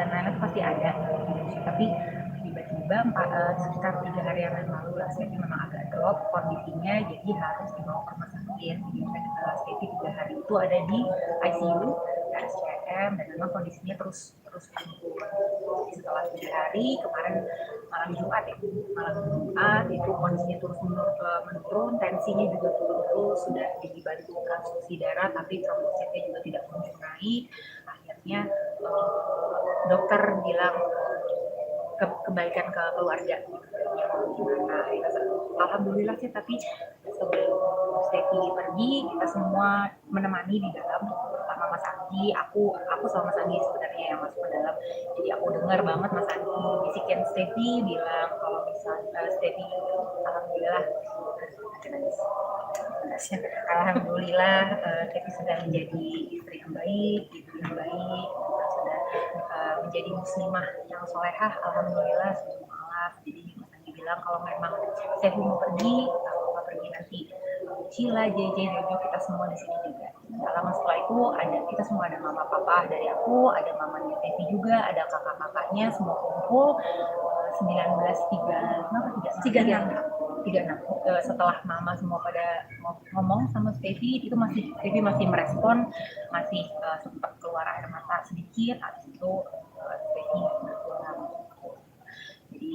dan lain-lain itu pasti ada. Tapi tiba-tiba sekitar 3 hari yang lalu lah Stevi memang agak drop kondisinya, jadi harus dibawa ke rumah sakit. Jadi Stevi 3 hari itu ada di ICU RSCM dan memang kondisinya terus menurun. Setelah 3 hari kemarin malam Jumat itu kondisinya terus menurun, tensinya juga turun terus, sudah dibantu transfusi darah tapi trombositnya juga tidak kunjung naik. Akhirnya dokter bilang kebaikan ke keluarga gimana. Alhamdulillah sih, tapi sebelum Stevi pergi kita semua menemani di dalam, terutama Mas Anggi. Aku sama Mas Anggi sebenarnya yang masuk ke dalam, jadi aku dengar banget Mas Anggi bisikin Stevi, bilang kalau misalnya Stevi alhamdulillah alhamdulillah Stevi sudah menjadi istri yang baik, ibu yang baik, sudah menjadi muslimah yang solehah, alhamdulillah, sudah maaf. Jadi Mas Anggi bilang kalau memang Stevi mau pergi, kalau pergi nanti Cila, JJ, Jojo, kita semua di sini juga. Lama setelah itu kita semua ada mama papa dari aku, ada mamanya Stevi juga, ada kakak-kakaknya, semua kumpul 36 setelah mama semua pada ngomong sama Stevi, itu Stevi masih merespon, masih sempat keluar air mata sedikit. Habis itu Stevi pulang. Jadi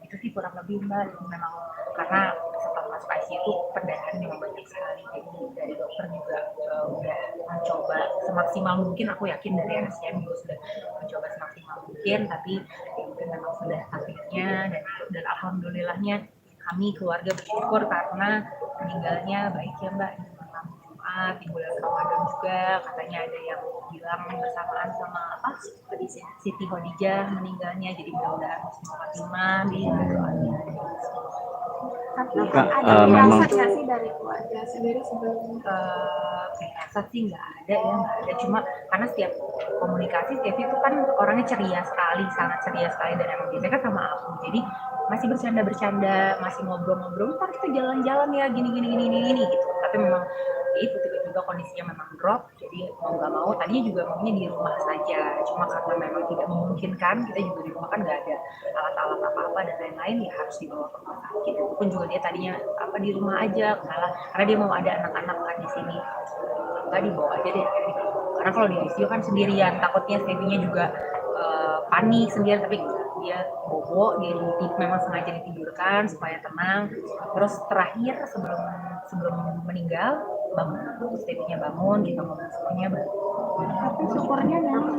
itu sih kurang lebih Mbak. Memang karena setelah masuk ICU itu perdarahan memang banyak sekali, jadi dari dokter juga udah mencoba semaksimal mungkin. Aku yakin dari RSCM juga sudah mencoba semaksimal mungkin, tapi ya mungkin memang sudah takdirnya. Dan alhamdulillahnya kami keluarga bersyukur karena meninggalnya baik ya Mbak, di malam Jumat di bulan Ramadan juga. Katanya ada yang bilang bersamaan sama Siti Khadijah meninggalnya, jadi mudah-mudahan semua Fatimah di doanya. Tapi ada firasat nggak sih dari keluarga sendiri sebelum firasat sih nggak ada. Cuma karena setiap komunikasi Stevi itu kan orangnya ceria sekali, sangat ceria sekali, dan emang biasanya kan sama aku, jadi masih bercanda, masih ngobrol-ngobrol, ntar kita jalan-jalan ya gini gitu. Tapi memang itu tiba-tiba kondisinya memang drop, jadi mau nggak mau tadinya juga maunya di rumah saja, cuma karena memang tidak memungkinkan, kita juga di rumah kan nggak ada alat-alat apa-apa dan lain-lain, ya harus dibawa ke rumah sakit. Itu pun juga dia tadinya di rumah aja, karena dia mau ada anak-anak kan di sini, nggak dibawa aja deh. Karena kalau di ICU kan sendirian, takutnya Stevi-nya juga panik sendirian, tapi dia bobo, dia memang sengaja ditidurkan supaya tenang. Terus terakhir sebelum meninggal bangun, Stevi-nya bangun, kita ngomong semuanya baru. Tapi syukurnya memang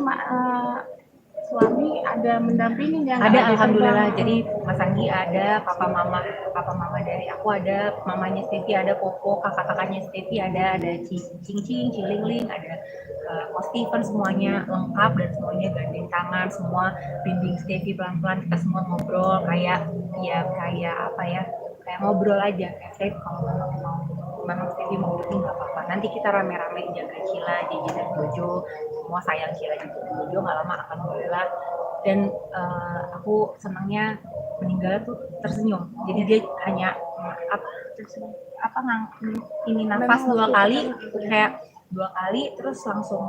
suami ada mendampingi yang ada alhamdulillah. Jadi Mas Anggi ada, papa mama dari aku ada, mamanya Stevi ada, Popo, kakak-kakaknya Stevi ada Cing, Cilingling, ada Ko Steven, semuanya lengkap dan semuanya gandeng tangan, semua bimbing Stevi pelan-pelan. Kita semua ngobrol kayak ngobrol aja, kayak Stevi kalau memang Stevi mau pergi nggak apa-apa, nanti kita rame-rame jaga Cila, JJ dan Jojo, semua sayang Cila dan Jojo, nggak lama alhamdulillah. Dan aku senangnya meninggal tuh tersenyum, jadi dia hanya nafas 2 kali, kayak 2 kali terus langsung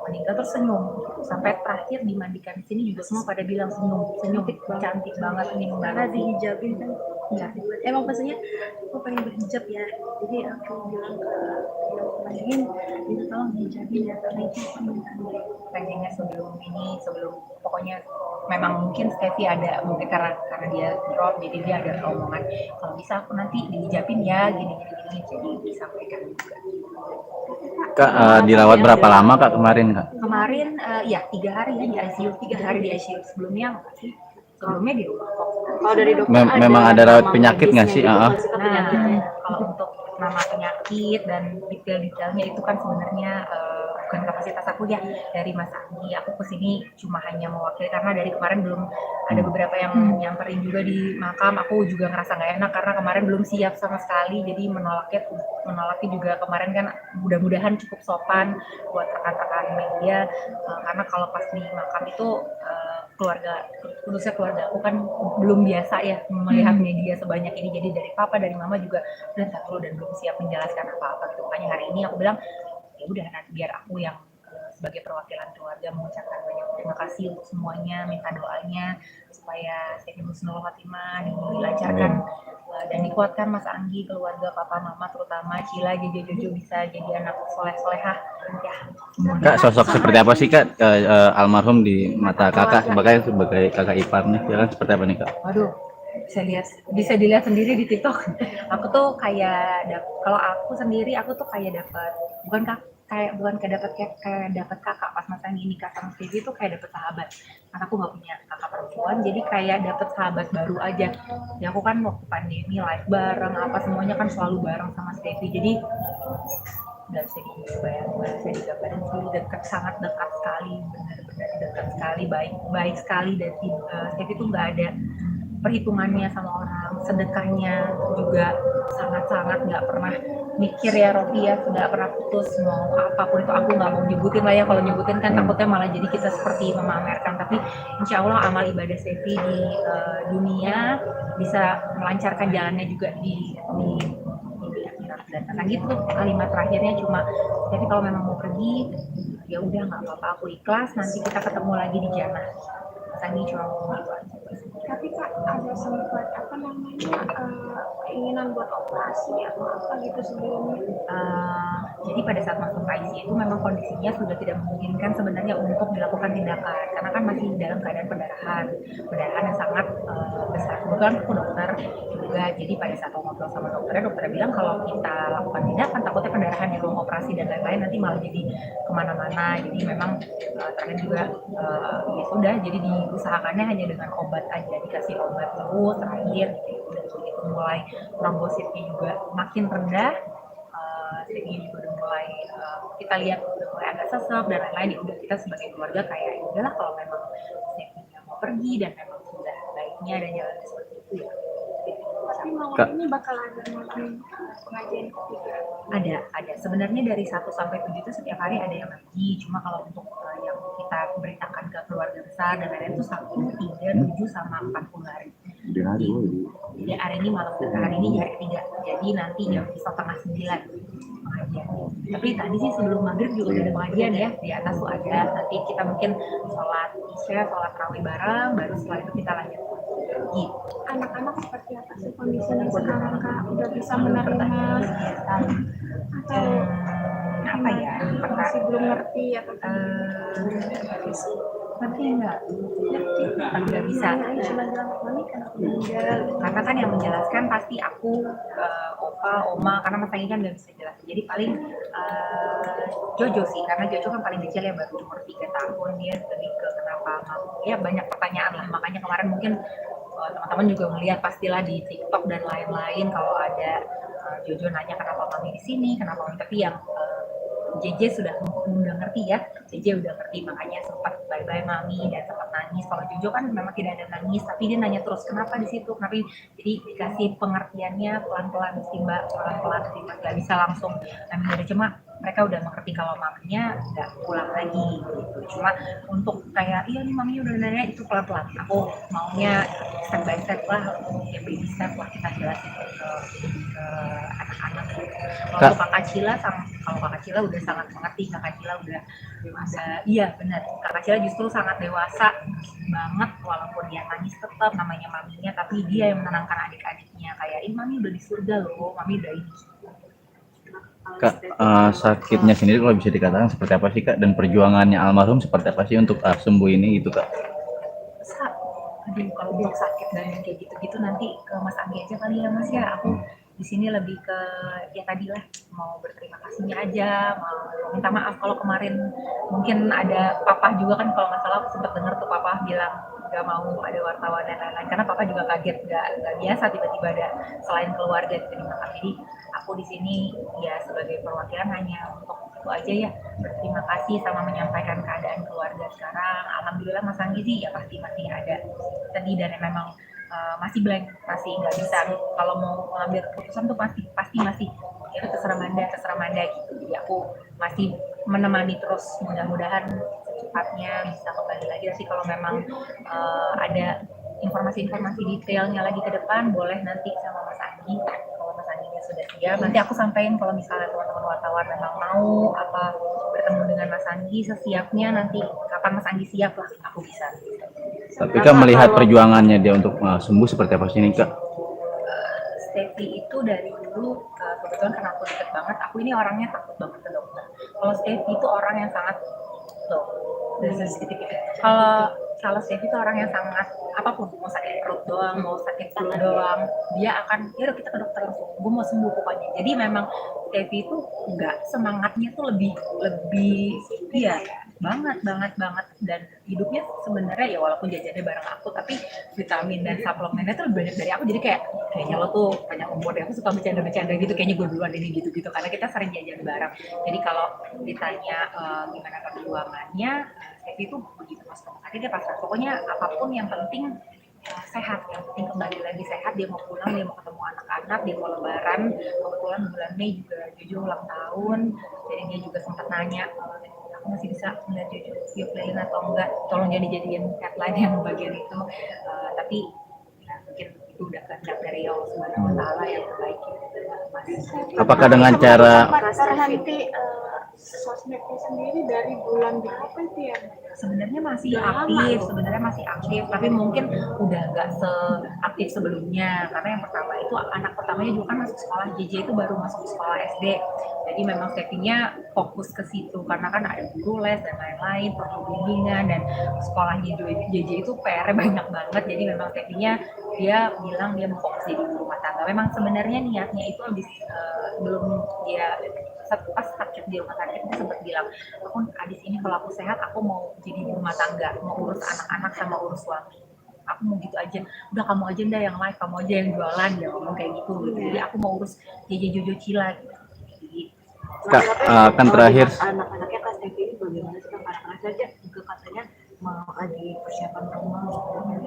meninggal terus senyum, sampai terakhir dimandikan di sini juga semua pada bilang senyum cantik banget, senyum banget. Dihijabin kan ya, emang pesannya aku pengen berhijab ya, jadi aku bilang ke yang lain itu tolong hijabin ya, karena itu pengennya sebelum pokoknya memang mungkin Stevi ada, mungkin karena dia drop, jadi dia ada omongan kalau bisa aku nanti dihijabin ya gini, jadi disampaikan juga. Kak, dirawat berapa lama Kak kemarin Kak? Kemarin ya 3 hari ya di ICU, 3 hari di ICU. Sebelumnya enggak sih, sebelumnya di rumah kok. Kalau dari dokter memang ada rawat penyakit nggak sih? Nah, kalau untuk nama penyakit dan detail-detailnya itu kan sebenarnya bukan kapasitas aku ya, dari Mas Anggi. Aku kesini cuma hanya mewakili karena dari kemarin belum ada beberapa yang nyamperin juga di makam. Aku juga ngerasa nggak enak karena kemarin belum siap sama sekali, jadi menolaknya juga kemarin kan mudah-mudahan cukup sopan buat rekan-rekan media, karena kalau pas di makam itu khususnya keluarga aku kan belum biasa ya melihat media sebanyak ini, jadi dari papa dari mama juga udah tahu dan belum siap menjelaskan apa-apa gitu. Makanya hari ini aku bilang ya udah nanti biar aku yang sebagai perwakilan keluarga mengucapkan banyak terima kasih untuk semuanya, minta doanya supaya Stefi husnul khotimah, dilancarkan dan dikuatkan Mas Anggi, keluarga, papa, mama, terutama Cila, Jojo, Jojo bisa jadi anak soleh-solehah ya. Kak, sosok seperti apa sih Kak almarhum di mata Kakak sebagai kakak iparnya? Ya kan seperti apa nih Kak? Waduh, bisa dilihat sendiri di TikTok. Aku tuh kayak kalau aku sendiri aku tuh kayak dapat bukan kayak dapat kakak pas Mas Anggi nikah sama Stevie tuh kayak dapat sahabat. Karena aku nggak punya kakak perempuan, jadi kayak dapat sahabat baru aja. Ya aku kan waktu pandemi live bareng apa semuanya kan selalu bareng sama Stevie. Jadi nggak bisa dibayangin, nggak bisa digambarin sih, dekat, sangat dekat sekali, benar-benar dekat sekali, baik sekali, dan Stevie itu nggak ada perhitungannya sama orang, sedekahnya juga sangat-sangat nggak pernah mikir ya Rofi ya, nggak pernah putus mau apapun itu. Aku nggak mau nyebutin lah ya, kalau nyebutin kan takutnya malah jadi kita seperti memamerkan, tapi insya Allah amal ibadah Stefi di dunia bisa melancarkan jalannya juga di akhirat. Dan karena gitu kalimat terakhirnya cuma, jadi kalau memang mau pergi ya udah nggak apa-apa, aku ikhlas, nanti kita ketemu lagi di jannah. Tadi cuma ngomong itu aja. Tapi Kak, ada sempat apa namanya keinginan buat operasi atau apa gitu sebelumnya? Jadi pada saat masuk ICU itu memang kondisinya sudah tidak memungkinkan sebenarnya untuk dilakukan tindakan, karena kan masih dalam keadaan pendarahan yang sangat besar. Kebetulan aku dokter juga, jadi pada saat aku ngobrol sama dokternya bilang kalau kita lakukan tindakan takutnya pendarahan di ruang operasi dan lain-lain nanti malah jadi kemana-mana. Jadi memang terakhir juga ya sudah, jadi diusahakannya hanya dengan obat aja, dikasih obat terus terakhir gitu. Dan begitu mulai trombositnya juga makin rendah, jadi juga udah mulai kita lihat udah mulai agak sesek dan lain-lain, ya udah kita sebagai keluarga kayak ya udahlah kalau memang Stephanie mau pergi dan memang sudah baiknya dan jalannya seperti itu ya. Tapi malam Kak. ini bakal ada malam pengajian ketiga. Ada sebenarnya dari 1 sampai 7 itu setiap hari ada yang ngaji, cuma kalau untuk yang kita beritakan ke keluarga besar dan lain-lain itu 1, 3, 7 sama 40 hari. Jadi hari ini malam hari ini hari 3, jadi nanti jam 8:30 pengajian. Tapi tadi sih sebelum maghrib juga udah ada pengajian ya, di atas tuh ada, nanti kita mungkin sholat isya, sholat tarawih bareng, baru setelah itu kita lanjut gitu. Anak-anak seperti apa sih kondisinya sekarang Kak? Udah bisa menerima atau apa ya, masih belum ngerti atau ngerti nggak? Nggak bisa. cuma bilang mami kenapa meninggal? Karena kan yang menjelaskan pasti aku, opa, oma, karena Mas Anggi kan nggak bisa jelasin. Jadi paling Jojo sih, karena Jojo kan paling kecil ya, baru umur 3 tahun, dia lebih ke kenapa ya banyak pertanyaan lah. Makanya kemarin mungkin teman-teman juga melihat pastilah di TikTok dan lain-lain kalau ada Jojo nanya kenapa mami di sini, kenapa mami, tapi yang JJ sudah ngerti ya, JJ udah ngerti, makanya sempat bye-bye mami dan sempat nangis. Kalau Jojo kan memang tidak ada nangis, tapi dia nanya terus kenapa di situ, kenapa, jadi dikasih pengertiannya pelan-pelan sih Mbak, pelan-pelan sih Mbak, nggak bisa langsung dari, cuma mereka udah mengerti kalau maminya nggak pulang lagi gitu. Cuma untuk kayak iya nih maminya udah nanya, itu pelan-pelan, aku maunya step by step lah, ya baby step lah kita jelasin ke anak-anak. Kalau kakak Cila udah sangat mengerti, kakak Cila udah iya benar, kakak Cila justru sangat dewasa banget, walaupun dia nangis tetap namanya maminya, tapi dia yang menenangkan adik-adiknya kayak ini mami udah di surga loh, mami udah ini. Kak, sakitnya sendiri kalau bisa dikatakan seperti apa sih Kak, dan perjuangannya almarhum seperti apa sih untuk sembuh ini gitu Kak? Aduh, kalau untuk sakit dan kayak gitu-gitu nanti ke Mas Anggi aja kali ya Mas ya. Aku di sini lebih ke ya tadi lah, mau berterima kasihnya aja, mau minta maaf kalau kemarin mungkin ada papa juga kan, kalau nggak salah aku sempat dengar tuh papa bilang nggak mau ada wartawan dan lain-lain, karena papa juga kaget, nggak biasa tiba-tiba ada selain keluarga diterima kasih. Jadi aku di sini ya sebagai perwakilan hanya untuk itu aja ya, berterima kasih sama menyampaikan keadaan keluarga sekarang. Alhamdulillah Mas Anggi sih ya pasti masih ada sedih dan memang masih blank, masih nggak bisa kalau mau mengambil keputusan tuh pasti masih itu terserah Manda gitu. Jadi aku masih menemani terus, mudah-mudahan secepatnya bisa kembali lagi. Tapi kalau memang ada informasi-informasi detailnya lagi ke depan, boleh nanti sama Mas Anggi. Kalau Mas Angginya sudah siap, nanti aku sampaikan kalau misalnya teman-teman wartawan memang mau apa ketemu dengan Mas Anggi sesiapnya nanti kapan Mas Anggi siap lah aku bisa. Tapi Kak melihat perjuangannya dia untuk sembuh seperti apa sih ini Kak? Steffi itu dari dulu kebetulan karena aku deket banget, aku ini orangnya takut banget ke dokter. Kalau Steffi itu orang yang sangat loh, dari sensitif itu. Kalau Steffi itu orang yang sangat apapun, mau sakit perut doang, mau sakit flu doang, dia akan ya udah kita ke dokter langsung, gue mau sembuh pokoknya. Jadi memang Steffi itu enggak, semangatnya tuh lebih iya banget dan hidupnya sebenarnya ya walaupun jajannya bareng aku tapi vitamin dan suplemennya tuh lebih banyak dari aku, jadi kayaknya lo tuh banyak umur deh, aku suka bercanda gitu, kayaknya gue duluan ini gitu karena kita sering jajan bareng. Jadi kalau ditanya gimana perjuangannya, Steffi itu begitu mas rumah sakit dia pasrah, pokoknya apapun yang penting sehat, yang penting kembali lagi sehat. Dia mau pulang, dia mau ketemu anak-anak, dia mau lebaran. Kebetulan bulan Mei juga Jojo ulang tahun, jadi dia juga sempat nanya aku masih bisa melihat Jojo yuk keliling atau enggak, tolong jadiin headline yang bagian itu. Tapi ya, mungkin itu udah kehendak dari Allah Subhanahu Wa Taala yang terbaik. Apakah dengan cara terhenti sosmednya sendiri dari bulan berapa itu ya? Sebenarnya masih aktif, tapi mungkin udah nggak seaktif sebelumnya karena yang pertama itu anak pertamanya juga kan masuk sekolah, JJ itu baru masuk sekolah SD, jadi memang Steffi-nya fokus ke situ karena kan ada guru les dan lain-lain, perlu bimbingan, dan sekolahnya JJ itu PR-nya banyak banget, jadi memang Steffi-nya dia bilang dia mau fokus jadi ibu rumah tangga. Memang sebenarnya niatnya itu habis belum dia pas sakit di rumah sakit dia sempat bilang, aku abis ini kalau aku sehat aku mau jadi ibu rumah tangga, mau urus anak-anak sama urus suami, aku mau gitu aja, udah kamu aja ndah yang live, kamu aja yang jualan, dia ngomong kayak gitu. Jadi aku mau urus JJ Jojo Cila gitu. Kak kan terakhir anak-anaknya Kak Steffi ini bagaimana sih Kak? Karena saja juga katanya mau lagi persiapan rumah,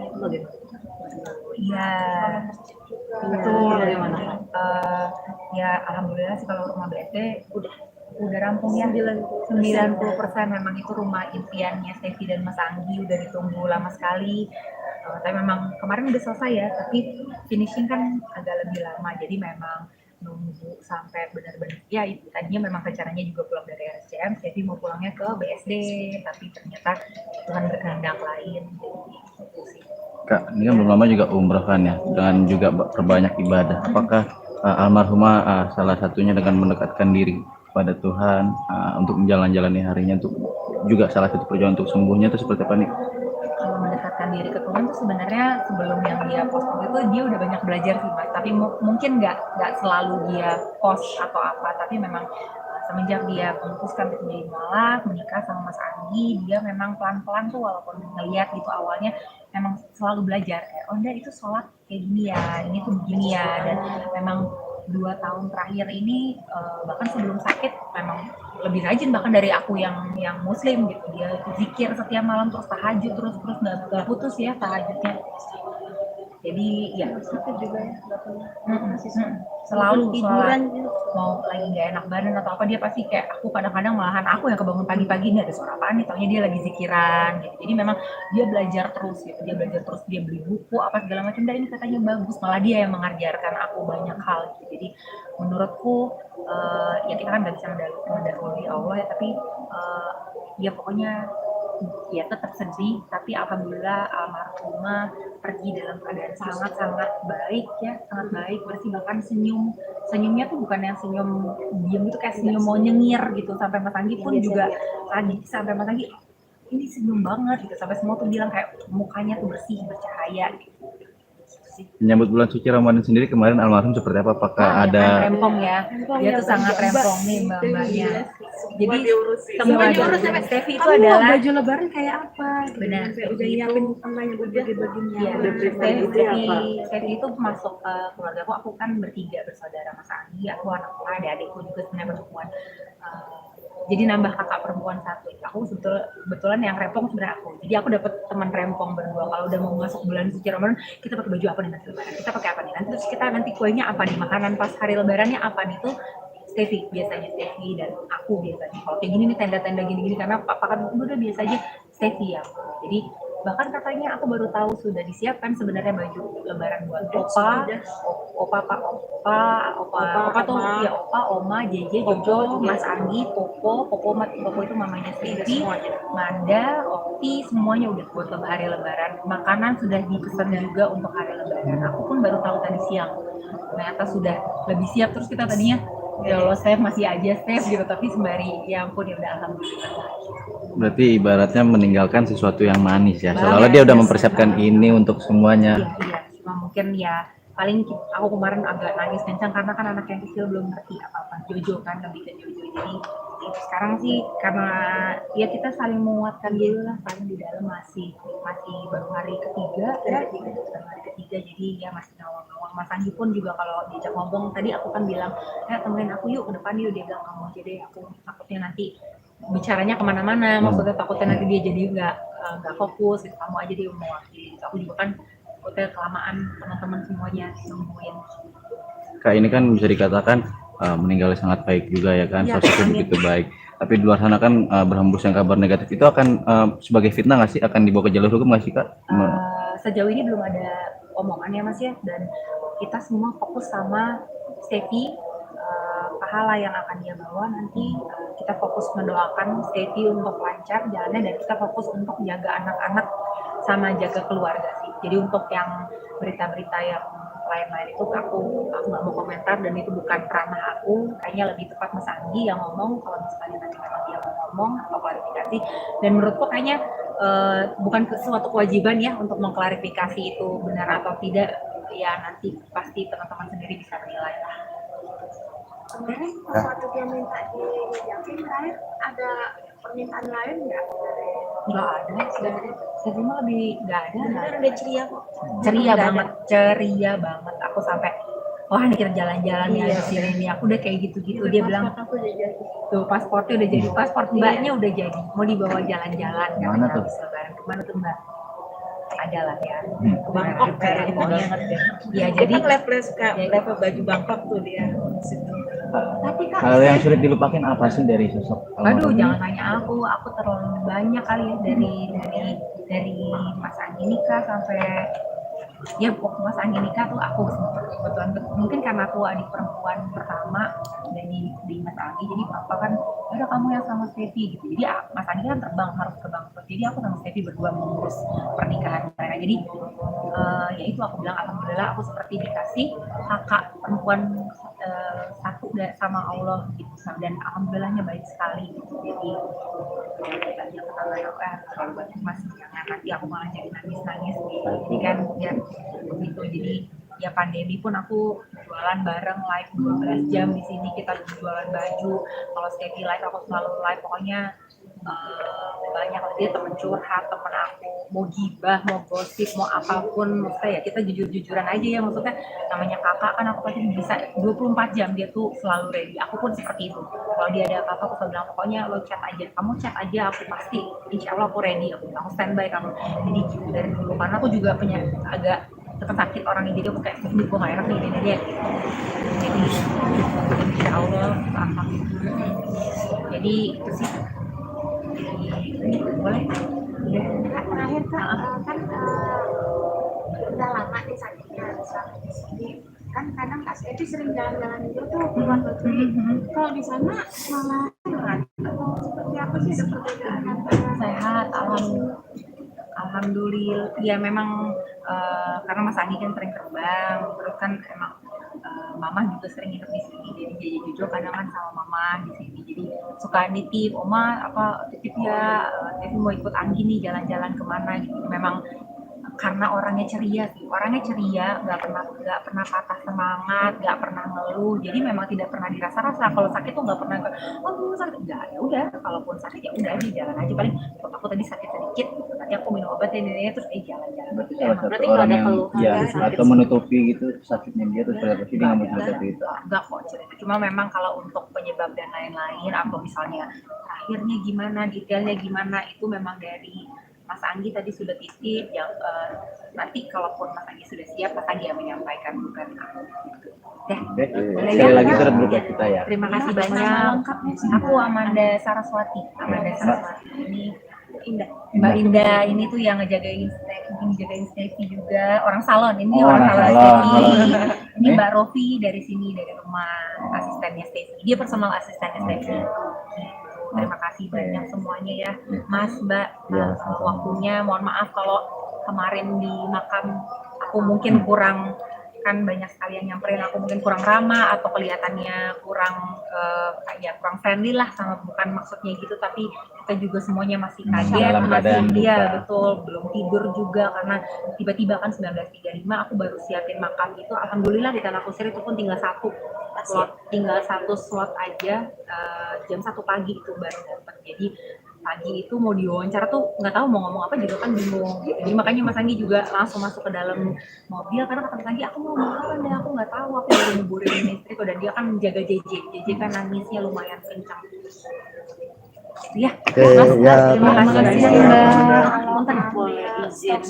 itu bagaimana? Iya, Betul. Bagaimana Kak? Ya alhamdulillah sih kalau rumah BSD udah rampung ya, 90% memang itu rumah impiannya Steffi dan Mas Anggi, udah ditunggu lama sekali. Tapi memang kemarin udah selesai ya, tapi finishing kan agak lebih lama, jadi memang nunggu sampai benar-benar ya itu tadinya memang rencananya juga pulang dari RSCM, Steffi mau pulangnya ke BSD, tapi ternyata Tuhan berkehendak lain, jadi itu sih. Kak, ini kan belum lama juga umroh kan ya, dan juga perbanyak ibadah. Apakah almarhumah salah satunya dengan mendekatkan diri kepada Tuhan untuk menjalani harinya, untuk juga salah satu perjuangan untuk sembuhnya itu seperti apa nih? Kalau mendekatkan diri ke Tuhan tuh sebenarnya sebelum yang dia post itu dia udah banyak belajar sih mas, tapi mungkin nggak selalu dia post atau apa, tapi memang semenjak dia memutuskan untuk menjadi mualaf, menikah sama Mas Anggi, dia memang pelan-pelan tuh walaupun ngeliat gitu awalnya memang selalu belajar kayak oh enggak itu sholat kayak gini ya, ini tuh begini ya, dan memang 2 tahun terakhir ini bahkan sebelum sakit memang lebih rajin bahkan dari aku yang muslim gitu, dia zikir setiap malam terus tahajud terus nggak putus ya tahajudnya. Jadi ya Itu juga ya, nggak pernah selalu tiduran gitu. Mau lagi nggak enak badan atau apa dia pasti kayak aku, kadang-kadang malahan aku yang kebangun pagi-pagi ini ada suara apaan nih, taunya dia lagi zikiran gitu. Jadi memang dia belajar terus gitu, dia beli buku apa segala macam, dan ini katanya bagus, malah dia yang mengajarkan aku banyak hal gitu. Jadi menurutku ya kita kan nggak bisa mendahului Allah ya, tapi ya pokoknya ya tetap sedih, tapi alhamdulillah almarhumah pergi dalam keadaan sangat baik ya, sangat baik, bersih, bahkan senyumnya tuh bukan yang senyum diem gitu kayak senyum mau nyengir gitu, sampai Mas Anggi pun juga tadi sampai Mas Anggi ini senyum banget gitu, sampai semua tuh bilang kayak mukanya tuh bersih bercahaya gitu. Menyambut bulan suci Ramadan sendiri kemarin almarhum seperti apa? Apakah ada rempong ya, dia tuh sangat rempong nih mbak-mbaknya. Jadi semua diurus sama Steffi itu adalah baju lebaran kayak apa? Benar, udah nyiapin semuanya berbagai-baginya. Steffi itu masuk ke keluarga aku kan bertiga bersaudara, Mas Anggi, aku anak adikku juga sebenarnya perempuan. Jadi nambah kakak perempuan satu. Aku kebetulan yang rempong sebenarnya aku. Jadi aku dapet teman rempong berdua. Kalau udah mau masuk bulan suci Ramadan, kita pakai baju apa nih nanti lebaran? Kita pakai apa nih? Nanti kuenya apa nih? Makanan pas hari lebarannya apa nih? Tuh Steffi dan aku biasanya. Kalau kayak gini nih tenda-tenda gini-gini karena papa kan udah biasa aja Steffi ya. Jadi Bahkan katanya aku baru tahu sudah disiapkan sebenarnya baju lebaran buat opa tuh Oma. ya, opa, oma, Jeje, Jojo, Mas Anggi, Popo itu mamanya Stevie, Manda, Okti, semuanya udah buat hari lebaran. Makanan sudah dipesan juga untuk hari lebaran. Aku pun baru tahu tadi siang. Ternyata sudah lebih siap. Terus kita tadinya ya Allah Steph masih aja Steph gitu, tapi sembari ya ampun ya udah alhamdulillah. Berarti ibaratnya meninggalkan sesuatu yang manis ya. Soalnya dia udah mempersiapkan ini untuk semuanya. Iya, cuma mungkin ya paling aku kemarin agak nangis kencang karena kan anak yang kecil belum ngerti apa-apa. Jojo kan lebih ke Jojo, jadi sekarang sih karena ya kita saling menguatkan dulu lah, paling di dalam masih baru hari ketiga ya, baru hari ketiga, jadi ya masih ngawang-ngawang. Mas Anggi pun juga kalau diajak ngomong tadi aku kan bilang temenin aku yuk ke depan yuk, dia bilang kamu aja deh, aku takutnya nanti bicaranya kemana-mana, maksudnya takutnya nanti dia jadi nggak fokus gitu. Kamu aja dia mewakili, aku juga kan takutnya kelamaan teman-teman semuanya nungguin. Kak ini kan bisa dikatakan meninggal sangat baik juga ya kan, sosoknya begitu baik. Tapi di luar sana kan berhembus yang kabar negatif itu akan sebagai fitnah nggak sih, akan dibawa ke jalur hukum nggak sih Kak? Sejauh ini belum ada omongan ya Mas ya, dan kita semua fokus sama Stevi, pahala yang akan dia bawa nanti. Kita fokus mendoakan Stevi untuk lancar jalannya, dan kita fokus untuk jaga anak-anak sama jaga keluarga sih. Jadi untuk yang berita-berita yang lain-lain itu aku nggak mau komentar, dan itu bukan ranah aku. Kayaknya lebih tepat Mas Anggi yang ngomong kalau misalnya nanti memang dia mau ngomong atau klarifikasi. Dan menurutku kayaknya bukan suatu kewajiban ya untuk mengklarifikasi itu benar atau tidak, ya nanti pasti teman-teman sendiri bisa menilai lah. Sebenarnya waktu dia minta diajakin terakhir ada permintaan lain nggak? Nggak ada, saya mah lebih nggak ada. Benar udah ceria kok. Ceria banget. Aku sampai wah ini kita jalan-jalan ya di sini nih. Aku udah kayak gitu-gitu. Dia bilang Aku udah jadi. tuh pasportnya udah jadi, pasport mbaknya udah jadi, mau dibawa jalan-jalan. Mana tuh? Lebaran kemana tuh mbak? Ada lah ya. Ke Bangkok kayak gitu banget deh. Ya jadi level baju Bangkok tuh dia. Tapi Kak, Hal yang sulit dilupakan apa sih dari sosok aduh almarhum? jangan tanya aku terlalu banyak kali ya, dari Mas Anggi nikah sampai ya waktu Mas Anggi nikah tuh aku kebetulan mungkin karena aku adik perempuan pertama di Mas Anggi, jadi papa kan udah kamu yang sama Stevi gitu. Jadi Mas Anggi kan terbang harus ke Bangkok, jadi aku sama Stevi berdua mengurus pernikahan mereka. Jadi ya itu aku bilang alhamdulillah aku seperti dikasih kakak perempuan satu sama Allah gitu, dan alhamdulillahnya baik sekali gitu. Jadi banyak tetangga aku terlalu banyak Mas, jangan nanti aku malah jadi nangis gitu. Jadi kan ya begitu. Jadi ya pandemi pun aku jualan bareng live 12 jam di sini, kita jualan baju. Kalau Stevi live aku selalu live, pokoknya banyak dia temen curhat, temen aku mau gibah, mau gosip, mau apapun, maksudnya ya kita jujur-jujuran aja ya, maksudnya namanya kakak kan, aku pasti bisa 24 jam dia tuh selalu ready. Aku pun seperti itu, kalau dia ada apa-apa aku selalu bilang pokoknya lo chat aja, kamu chat aja, aku pasti insya Allah aku ready, aku standby kamu. Jadi gitu dari dulu, karena aku juga punya agak sakit orangnya, jadi aku kayak gue gak enak nih dia gitu. Jadi insya Allah alhamdulillah. Jadi itu sih. Boleh? Kak, terakhir Kak, kan udah lama nih sakitnya selama di sini. Kan kadang Kak Stevi sering jalan-jalan juga tuh keluar negeri. Kalau di sana malah sehat atau seperti apa sih, ada perbedaan antara sehat? Alhamdulillah. Ya memang karena Mas Anggi kan sering terbang, terus kan emang Mama juga sering hidup di sini, jadi jujur kadang kan sama Mama di sini, jadi suka nitip, Oma apa titip ya, Stevi mau ikut Anggi nih jalan-jalan kemana gitu. Memang karena orangnya ceria, nggak pernah patah semangat, nggak pernah ngeluh, jadi memang tidak pernah dirasa-rasa kalau sakit tuh, nggak pernah sakit, nggak, ya udah kalaupun sakit ya udah aja jalan aja. Paling aku tadi sakit sedikit, nanti aku minum obat ini terus jalan-jalan. Berarti Emang salah satu nggak orang ada yang keluhan ya, ya, sakit. atau menutupi gitu sakitnya dia, terus pada pasti dia nggak mau cerita cerita. Enggak kok cerita, cuma memang kalau untuk penyebab dan lain-lain atau misalnya akhirnya gimana, detailnya gimana, itu memang dari Mas Anggi tadi sudah titip yang nanti kalaupun Mas Anggi sudah siap, Mas Anggi yang menyampaikan, bukan aku. Sekali lagi turut berduka cita ya. Terima kasih banyak. Aku Amanda Saraswati. Ini Indah. Mbak Indah ini tuh yang ngejagain Steffi juga, orang salon ini Oh, orang orang salon salon, Steffi. salon. Ini Mbak Rofi dari sini, dari rumah asistennya Steffi. Dia personal asistennya Steffi. Terima kasih banyak semuanya ya, Mas, Mbak, Ya, waktunya. Mohon maaf kalau kemarin di makam aku mungkin kurang, kan banyak sekali yang nyamperin aku, mungkin kurang ramah atau kelihatannya kurang kurang friendly lah, sama bukan maksudnya gitu, tapi kita juga semuanya masih kaget, Dalam keadaan masih dia duka. betul belum tidur juga karena tiba-tiba kan 1935 aku baru siapin makam itu, alhamdulillah di Tanah Kusir itu pun tinggal satu slot aja, jam 1 pagi itu baru dapat. Jadi pagi itu mau diwawancara tuh nggak tahu mau ngomong apa juga kan bingung gitu. Jadi makanya Mas Anggi juga langsung masuk ke dalam mobil karena kata Mas Anggi, aku mau ngomong apa deh, aku nggak tahu, aku baru nguburin istriku, dan dia kan menjaga JJ kan nangisnya lumayan kencang. Ya, Mas, ya, terima kasih banyak Mbak. Punten. Boleh izin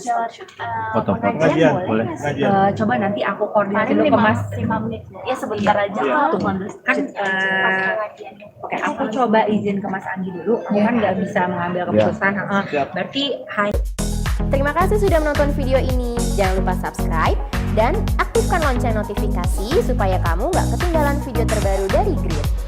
Foto-foto. pengajian Boleh. Coba nanti aku koordinasi dulu ke Mas. 5 menit. ya sebentar aja tuh kan oke, aku coba izin ke Mas Anggi dulu. Aku kan nggak bisa mengambil keputusan. Berarti Terima kasih sudah menonton video ini. Jangan lupa subscribe dan aktifkan lonceng notifikasi supaya kamu nggak ketinggalan video terbaru dari Grid.